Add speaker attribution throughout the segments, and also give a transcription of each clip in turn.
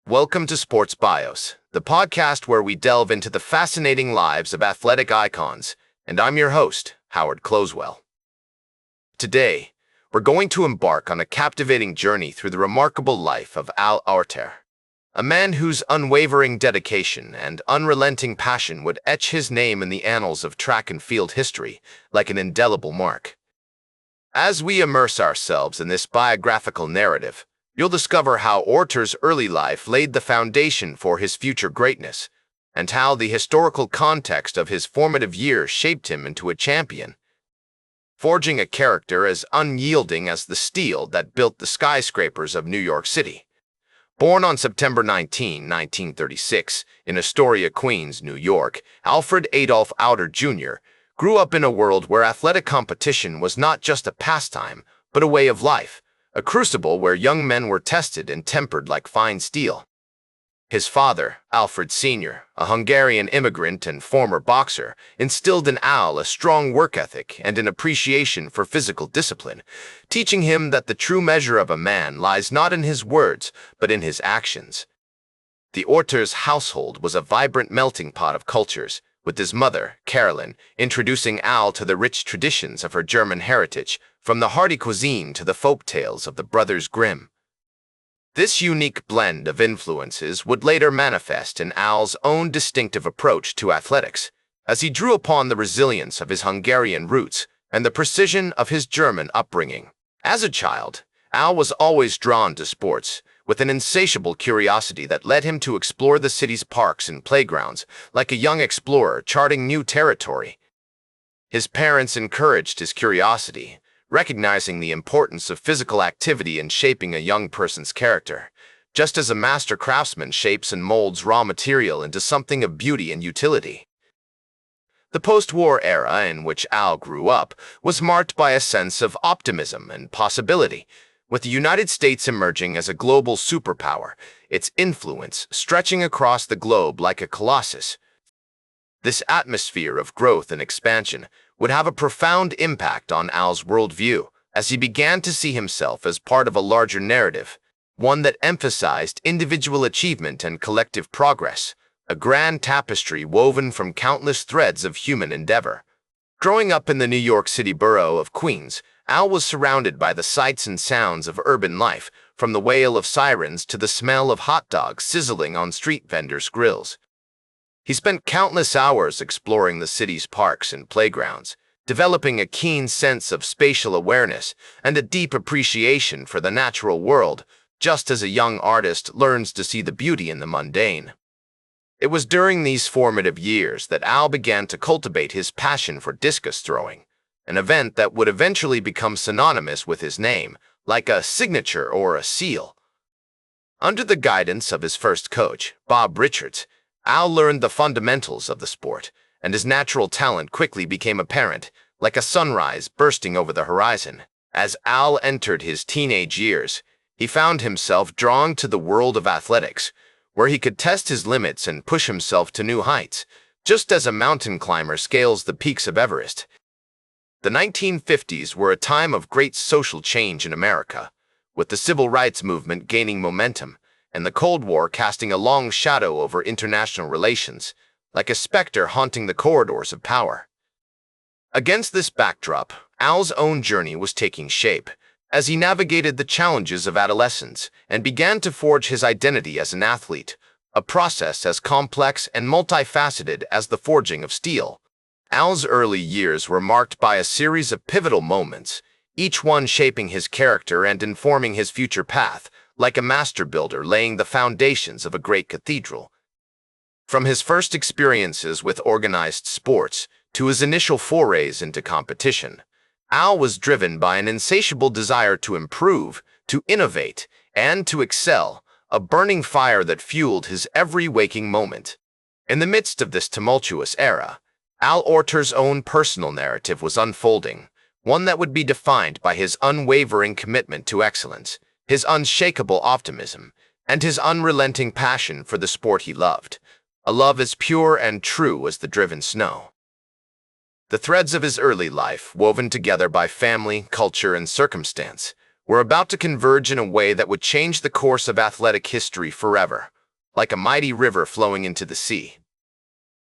Speaker 1: Welcome to Sports Bios, the podcast where we delve into the fascinating lives of athletic icons, and I'm your host, Howard Closewell. Today, we're going to embark on a captivating journey through the remarkable life of Oerter, a man whose unwavering dedication and unrelenting passion would etch his name in the annals of track and field history like an indelible mark. As we immerse ourselves in this biographical narrative, you'll discover how Oerter's early life laid the foundation for his future greatness, and how the historical context of his formative years shaped him into a champion, forging a character as unyielding as the steel that built the skyscrapers of New York City. Born on September 19, 1936, in Astoria, Queens, New York, Alfred Adolph Oerter Jr. grew up in a world where athletic competition was not just a pastime, but a way of life, a crucible where young men were tested and tempered like fine steel. His father, Alfred Sr., a Hungarian immigrant and former boxer, instilled in Al a strong work ethic and an appreciation for physical discipline, teaching him that the true measure of a man lies not in his words, but in his actions. The Oerter's household was a vibrant melting pot of cultures, with his mother, Carolyn, introducing Al to the rich traditions of her German heritage, from the hearty cuisine to the folk tales of the Brothers Grimm. This unique blend of influences would later manifest in Al's own distinctive approach to athletics, as he drew upon the resilience of his Hungarian roots and the precision of his German upbringing. As a child, Al was always drawn to sports, with an insatiable curiosity that led him to explore the city's parks and playgrounds, like a young explorer charting new territory. His parents encouraged his curiosity, recognizing the importance of physical activity in shaping a young person's character, just as a master craftsman shapes and molds raw material into something of beauty and utility. The post-war era in which Al grew up was marked by a sense of optimism and possibility, with the United States emerging as a global superpower, its influence stretching across the globe like a colossus. This atmosphere of growth and expansion would have a profound impact on Al's worldview as he began to see himself as part of a larger narrative, one that emphasized individual achievement and collective progress, a grand tapestry woven from countless threads of human endeavor. Growing up in the New York City borough of Queens, Al was surrounded by the sights and sounds of urban life, from the wail of sirens to the smell of hot dogs sizzling on street vendors' grills. He spent countless hours exploring the city's parks and playgrounds, developing a keen sense of spatial awareness and a deep appreciation for the natural world, just as a young artist learns to see the beauty in the mundane. It was during these formative years that Al began to cultivate his passion for discus throwing, an event that would eventually become synonymous with his name, like a signature or a seal. Under the guidance of his first coach, Bob Richards, Al learned the fundamentals of the sport, and his natural talent quickly became apparent, like a sunrise bursting over the horizon. As Al entered his teenage years, he found himself drawn to the world of athletics, where he could test his limits and push himself to new heights, just as a mountain climber scales the peaks of Everest. The 1950s were a time of great social change in America, with the civil rights movement gaining momentum, and the Cold War casting a long shadow over international relations, like a specter haunting the corridors of power. Against this backdrop, Al's own journey was taking shape, as he navigated the challenges of adolescence and began to forge his identity as an athlete, a process as complex and multifaceted as the forging of steel. Al's early years were marked by a series of pivotal moments, each one shaping his character and informing his future path, like a master builder laying the foundations of a great cathedral. From his first experiences with organized sports to his initial forays into competition, Al was driven by an insatiable desire to improve, to innovate, and to excel, a burning fire that fueled his every waking moment. In the midst of this tumultuous era, Al Oerter's own personal narrative was unfolding, one that would be defined by his unwavering commitment to excellence, his unshakable optimism, and his unrelenting passion for the sport he loved, a love as pure and true as the driven snow. The threads of his early life, woven together by family, culture, and circumstance, were about to converge in a way that would change the course of athletic history forever, like a mighty river flowing into the sea.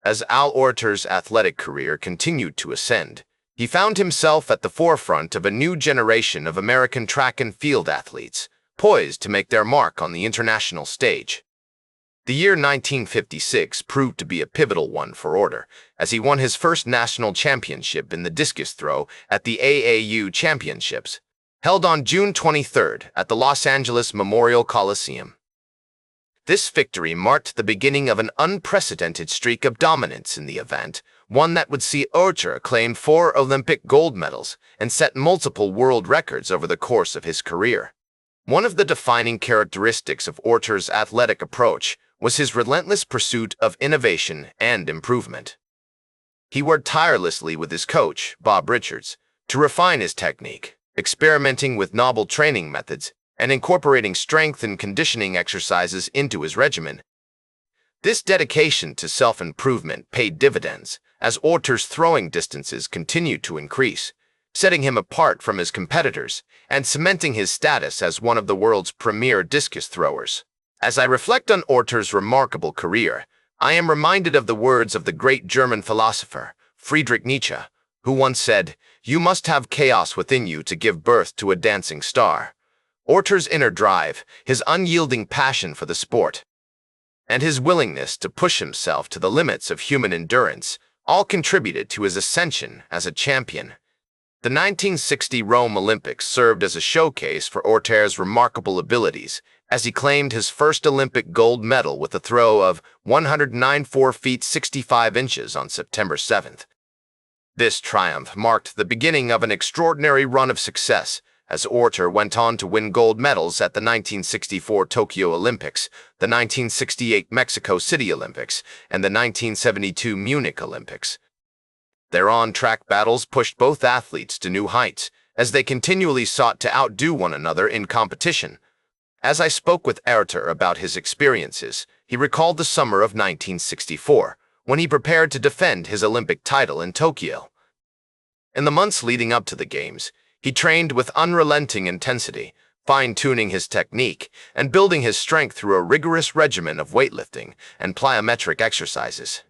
Speaker 1: As Oerter's athletic career continued to ascend, he found himself at the forefront of a new generation of American track and field athletes, poised to make their mark on the international stage. The year 1956 proved to be a pivotal one for Oerter, as he won his first national championship in the discus throw at the AAU Championships, held on June 23 at the Los Angeles Memorial Coliseum. This victory marked the beginning of an unprecedented streak of dominance in the event, one that would see Oerter claim 4 Olympic gold medals and set multiple world records over the course of his career. One of the defining characteristics of Oerter's athletic approach was his relentless pursuit of innovation and improvement. He worked tirelessly with his coach, Bob Richards, to refine his technique, experimenting with novel training methods and incorporating strength and conditioning exercises into his regimen. This dedication to self-improvement paid dividends as Oerter's throwing distances continued to increase, setting him apart from his competitors and cementing his status as one of the world's premier discus throwers. As I reflect on Oerter's remarkable career, I am reminded of the words of the great German philosopher, Friedrich Nietzsche, who once said, "You must have chaos within you to give birth to a dancing star." Oerter's inner drive, his unyielding passion for the sport, and his willingness to push himself to the limits of human endurance all contributed to his ascension as a champion. The 1960 Rome Olympics served as a showcase for Oerter's remarkable abilities, as he claimed his first Olympic gold medal with a throw of 109 feet 65 inches on September 7th. This triumph marked the beginning of an extraordinary run of success, as Oerter went on to win gold medals at the 1964 Tokyo Olympics, the 1968 Mexico City Olympics, and the 1972 Munich Olympics. Their on-track battles pushed both athletes to new heights, as they continually sought to outdo one another in competition. As I spoke with Oerter about his experiences, he recalled the summer of 1964, when he prepared to defend his Olympic title in Tokyo. In the months leading up to the Games, he trained with unrelenting intensity, fine-tuning his technique and building his strength through a rigorous regimen of weightlifting and plyometric exercises.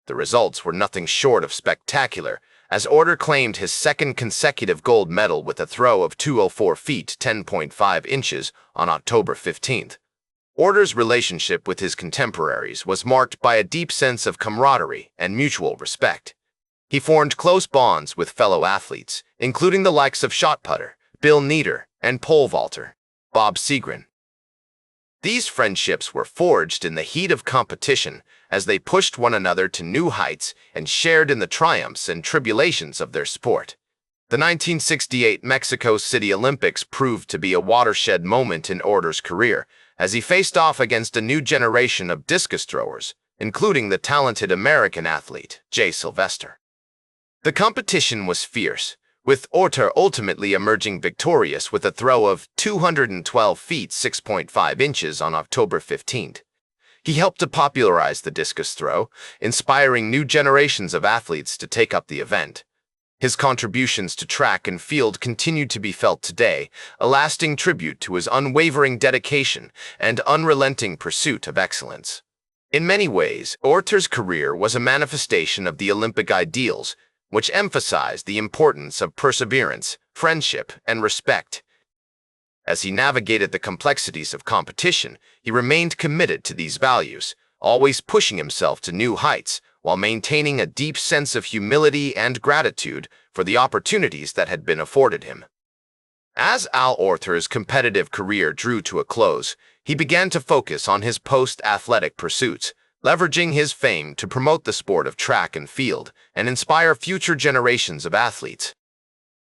Speaker 1: The results were nothing short of spectacular, as Oerter claimed his second consecutive gold medal with a throw of 204 feet 10.5 inches on October 15th. Oerter's relationship with his contemporaries was marked by a deep sense of camaraderie and mutual respect. He formed close bonds with fellow athletes, including the likes of shot putter, Bill Nieder, and pole vaulter, Bob Seagren. These friendships were forged in the heat of competition as they pushed one another to new heights and shared in the triumphs and tribulations of their sport. The 1968 Mexico City Olympics proved to be a watershed moment in Oerter's career, as he faced off against a new generation of discus throwers, including the talented American athlete, Jay Sylvester. The competition was fierce, with Oerter ultimately emerging victorious with a throw of 212 feet 6.5 inches on October 15th. He helped to popularize the discus throw, inspiring new generations of athletes to take up the event. His contributions to track and field continue to be felt today, a lasting tribute to his unwavering dedication and unrelenting pursuit of excellence. In many ways, Oerter's career was a manifestation of the Olympic ideals, which emphasized the importance of perseverance, friendship, and respect. As he navigated the complexities of competition, he remained committed to these values, always pushing himself to new heights while maintaining a deep sense of humility and gratitude for the opportunities that had been afforded him. As Oerter's competitive career drew to a close, he began to focus on his post-athletic pursuits, leveraging his fame to promote the sport of track and field and inspire future generations of athletes.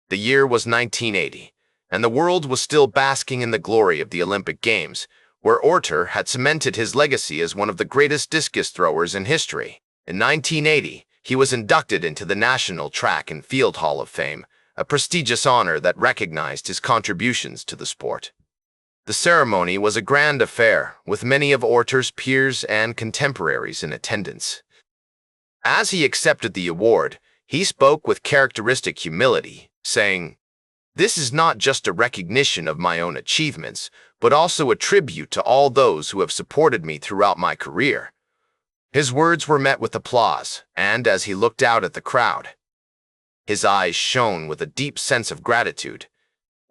Speaker 1: The year was 1980, and the world was still basking in the glory of the Olympic Games, where Oerter had cemented his legacy as one of the greatest discus throwers in history. In 1980, he was inducted into the National Track and Field Hall of Fame, a prestigious honor that recognized his contributions to the sport. The ceremony was a grand affair, with many of Oerter's peers and contemporaries in attendance. As he accepted the award, he spoke with characteristic humility, saying, This is not just a recognition of my own achievements, but also a tribute to all those who have supported me throughout my career. His words were met with applause, and as he looked out at the crowd, his eyes shone with a deep sense of gratitude.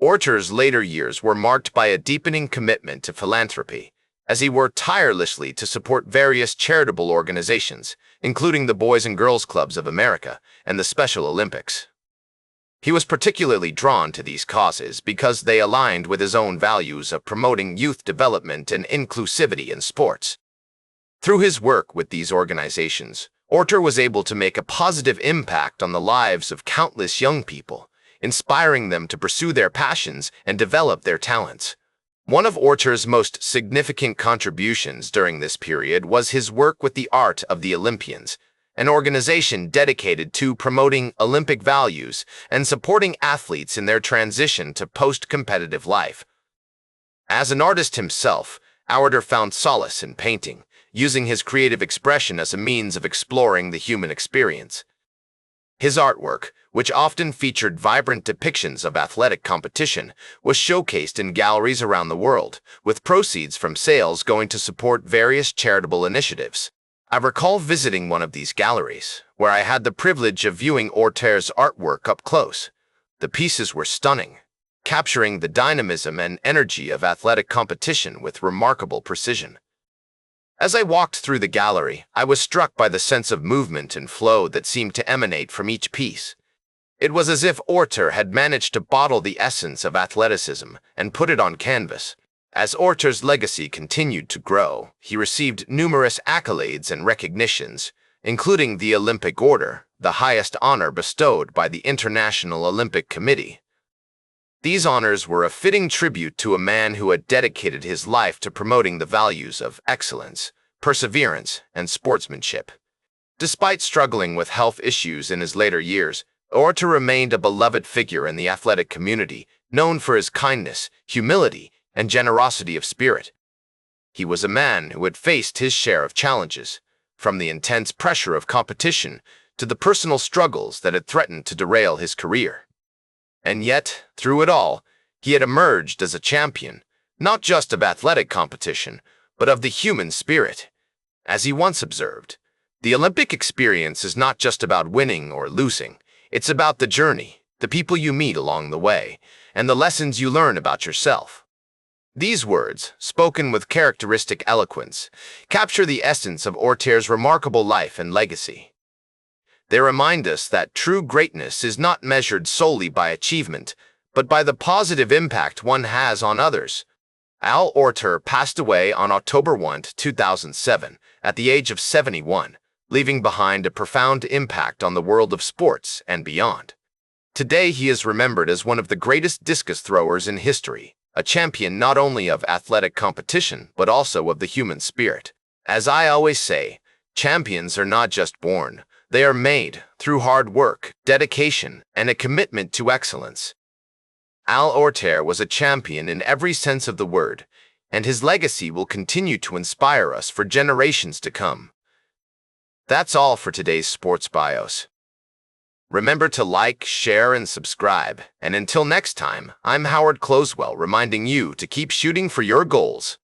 Speaker 1: Oerter's later years were marked by a deepening commitment to philanthropy, as he worked tirelessly to support various charitable organizations, including the Boys and Girls Clubs of America and the Special Olympics. He was particularly drawn to these causes because they aligned with his own values of promoting youth development and inclusivity in sports. Through his work with these organizations, Oerter was able to make a positive impact on the lives of countless young people, inspiring them to pursue their passions and develop their talents. One of Oerter's most significant contributions during this period was his work with the Art of the Olympians, an organization dedicated to promoting Olympic values and supporting athletes in their transition to post-competitive life. As an artist himself, Oerter found solace in painting, using his creative expression as a means of exploring the human experience. His artwork, which often featured vibrant depictions of athletic competition, was showcased in galleries around the world, with proceeds from sales going to support various charitable initiatives. I recall visiting one of these galleries, where I had the privilege of viewing Oerter's artwork up close. The pieces were stunning, capturing the dynamism and energy of athletic competition with remarkable precision. As I walked through the gallery, I was struck by the sense of movement and flow that seemed to emanate from each piece. It was as if Oerter had managed to bottle the essence of athleticism and put it on canvas. As Oerter's legacy continued to grow, he received numerous accolades and recognitions, including the Olympic Order, the highest honor bestowed by the International Olympic Committee. These honors were a fitting tribute to a man who had dedicated his life to promoting the values of excellence, perseverance, and sportsmanship. Despite struggling with health issues in his later years, Oerter remained a beloved figure in the athletic community, known for his kindness, humility, and generosity of spirit. He was a man who had faced his share of challenges, from the intense pressure of competition to the personal struggles that had threatened to derail his career. And yet, through it all, he had emerged as a champion, not just of athletic competition, but of the human spirit. As he once observed, the Olympic experience is not just about winning or losing, it's about the journey, the people you meet along the way, and the lessons you learn about yourself. These words, spoken with characteristic eloquence, capture the essence of Oerter's remarkable life and legacy. They remind us that true greatness is not measured solely by achievement, but by the positive impact one has on others. Oerter passed away on October 1, 2007, at the age of 71, leaving behind a profound impact on the world of sports and beyond. Today he is remembered as one of the greatest discus throwers in history, a champion not only of athletic competition, but also of the human spirit. As I always say, champions are not just born, they are made through hard work, dedication, and a commitment to excellence. Oerter was a champion in every sense of the word, and his legacy will continue to inspire us for generations to come. That's all for today's Sports Bios. Remember to like, share, and subscribe. And until next time, I'm Howard Closewell reminding you to keep shooting for your goals.